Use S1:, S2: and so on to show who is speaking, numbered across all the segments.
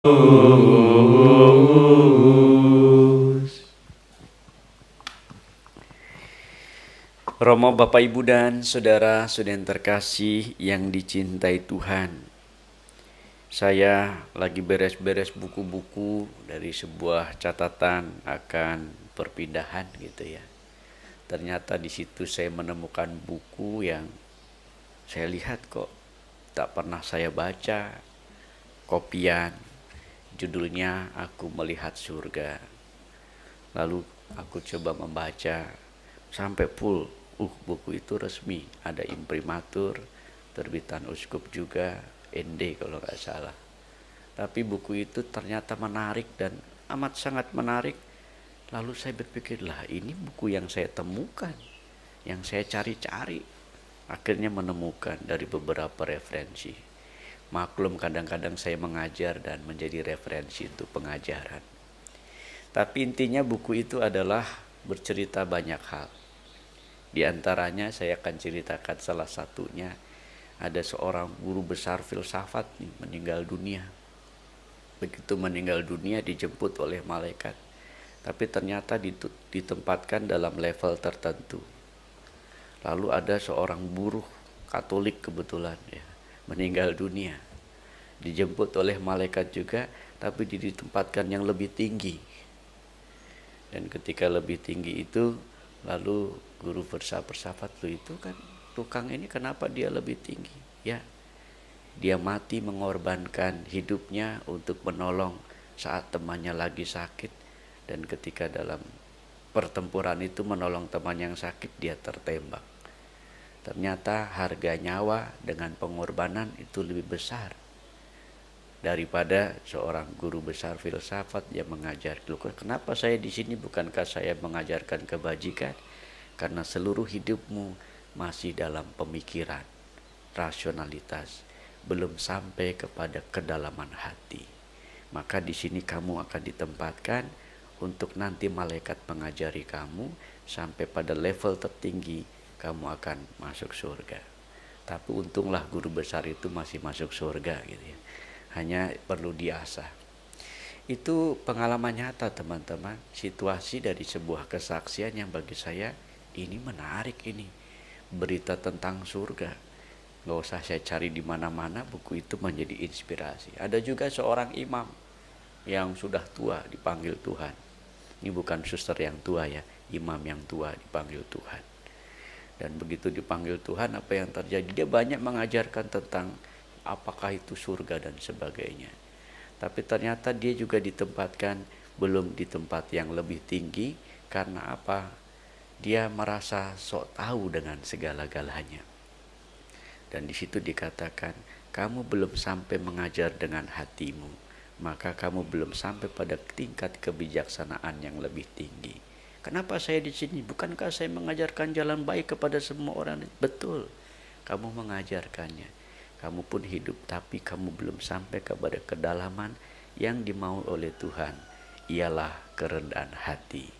S1: Romo, Bapak, Ibu, dan saudara-saudara yang terkasih yang dicintai Tuhan. Saya lagi beres-beres buku-buku dari sebuah catatan akan perpindahan gitu ya. Ternyata di situ saya menemukan buku yang saya lihat kok tak pernah saya baca. Kopian, judulnya Aku Melihat Surga. Lalu aku coba membaca sampai full. Buku itu resmi, ada imprimatur, terbitan Uskup juga, ND kalau nggak salah. Tapi buku itu ternyata menarik dan amat sangat menarik. Lalu saya berpikir, lah ini buku yang saya temukan, yang saya cari-cari. Akhirnya menemukan dari beberapa referensi. Maklum kadang-kadang saya mengajar dan menjadi referensi untuk pengajaran. Tapi intinya buku itu adalah bercerita banyak hal. Di antaranya saya akan ceritakan salah satunya, ada seorang guru besar filsafat meninggal dunia. Begitu meninggal dunia dijemput oleh malaikat, tapi ternyata ditempatkan dalam level tertentu. Lalu ada seorang buruh Katolik kebetulan ya, meninggal dunia, dijemput oleh malaikat juga, tapi ditempatkan yang lebih tinggi. Dan ketika lebih tinggi itu, lalu guru filsafat lu itu kan tukang ini kenapa dia lebih tinggi? Ya, dia mati mengorbankan hidupnya untuk menolong saat temannya lagi sakit, dan ketika dalam pertempuran itu menolong teman yang sakit dia tertembak. Ternyata harga nyawa dengan pengorbanan itu lebih besar daripada seorang guru besar filsafat yang mengajar. Kenapa saya di sini? Bukankah saya mengajarkan kebajikan? Karena seluruh hidupmu masih dalam pemikiran, rasionalitas, belum sampai kepada kedalaman hati. Maka di sini kamu akan ditempatkan untuk nanti malaikat mengajari kamu sampai pada level tertinggi, kamu akan masuk surga. Tapi untunglah guru besar itu masih masuk surga gitu ya. Hanya perlu diasah. Itu pengalaman nyata teman-teman, situasi dari sebuah kesaksian yang bagi saya ini menarik ini. Berita tentang surga. Gak usah saya cari di mana-mana, buku itu menjadi inspirasi. Ada juga seorang imam yang sudah tua dipanggil Tuhan. Ini bukan suster yang tua ya, imam yang tua dipanggil Tuhan. Dan begitu dipanggil Tuhan, apa yang terjadi? Dia banyak mengajarkan tentang apakah itu surga dan sebagainya. Tapi ternyata dia juga ditempatkan belum di tempat yang lebih tinggi. Karena apa? Dia merasa sok tahu dengan segala-galanya. Dan di situ dikatakan, kamu belum sampai mengajar dengan hatimu, maka kamu belum sampai pada tingkat kebijaksanaan yang lebih tinggi. Kenapa saya di sini? Bukankah saya mengajarkan jalan baik kepada semua orang? Betul, kamu mengajarkannya. Kamu pun hidup, tapi kamu belum sampai kepada kedalaman yang dimau oleh Tuhan. Ialah kerendahan hati.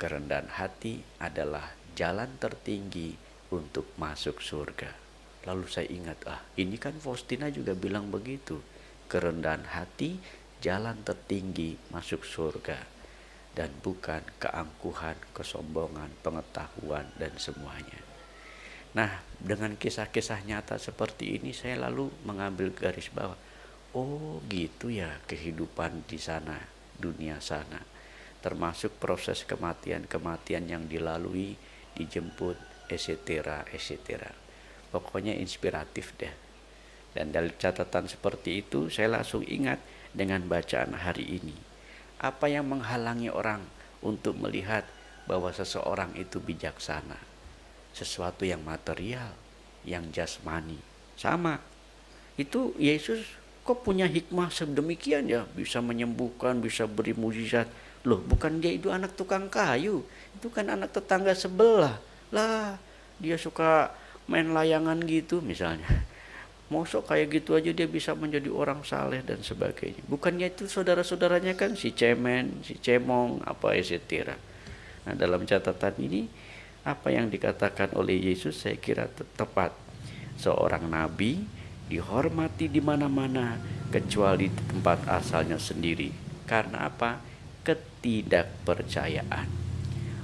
S1: Kerendahan hati adalah jalan tertinggi untuk masuk surga. Lalu saya ingat, ini kan Faustina juga bilang begitu. Kerendahan hati, jalan tertinggi masuk surga. Dan bukan keangkuhan, kesombongan, pengetahuan, dan semuanya. Nah, dengan kisah-kisah nyata seperti ini, saya lalu mengambil garis bawah. Oh gitu ya kehidupan di sana, dunia sana. Termasuk proses kematian-kematian yang dilalui, dijemput, etc. Pokoknya inspiratif deh. Dan dari catatan seperti itu, saya langsung ingat dengan bacaan hari ini. Apa yang menghalangi orang untuk melihat bahwa seseorang itu bijaksana? Sesuatu yang material, yang jasmani. Sama. Itu Yesus kok punya hikmah sedemikian ya, bisa menyembuhkan, bisa beri mukjizat. Loh, bukan dia itu anak tukang kayu, itu kan anak tetangga sebelah. Lah, dia suka main layangan gitu misalnya. Mosok kayak gitu aja dia bisa menjadi orang saleh dan sebagainya. Bukannya itu saudara-saudaranya kan si cemen, si cemong, apa etc. Nah, dalam catatan ini apa yang dikatakan oleh Yesus saya kira tepat. Seorang nabi dihormati di mana-mana kecuali di tempat asalnya sendiri. Karena apa? Ketidakpercayaan.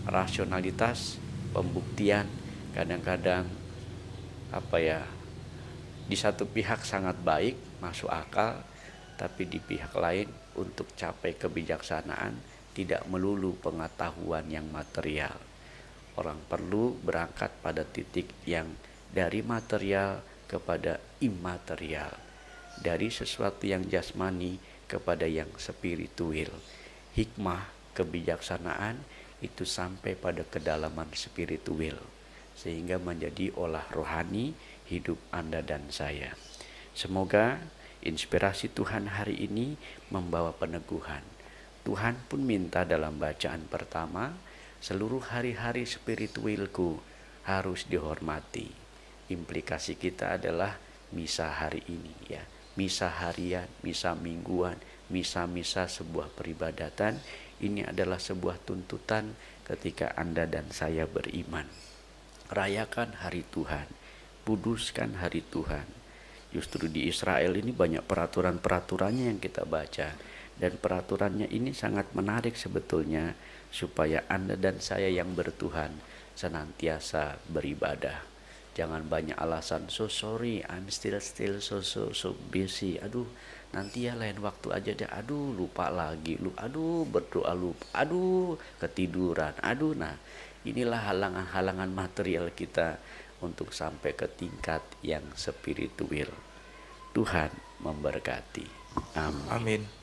S1: Rasionalitas, pembuktian kadang-kadang di satu pihak sangat baik, masuk akal, tapi di pihak lain untuk capai kebijaksanaan tidak melulu pengetahuan yang material. Orang perlu berangkat pada titik yang dari material kepada imaterial, dari sesuatu yang jasmani kepada yang spiritual. Hikmah, kebijaksanaan itu sampai pada kedalaman spiritual, sehingga menjadi olah rohani hidup Anda dan saya. Semoga inspirasi Tuhan hari ini membawa peneguhan. Tuhan pun minta dalam bacaan pertama, seluruh hari-hari spiritualku harus dihormati. Implikasi kita adalah misa hari ini ya. Misa harian, misa mingguan, misa-misa sebuah peribadatan. Ini adalah sebuah tuntutan ketika Anda dan saya beriman. Rayakan hari Tuhan, kuduskan hari Tuhan. Justru di Israel ini banyak peraturan-peraturannya yang kita baca, dan peraturannya ini sangat menarik sebetulnya, supaya Anda dan saya yang bertuhan senantiasa beribadah. Jangan banyak alasan, so sorry, I'm still so busy. Aduh, nanti ya lain waktu aja deh. Aduh, lupa lagi. Aduh, berdoa lupa. Aduh, ketiduran. Aduh, nah inilah halangan-halangan material kita untuk sampai ke tingkat yang spiritual. Tuhan memberkati. Amin.
S2: Amin.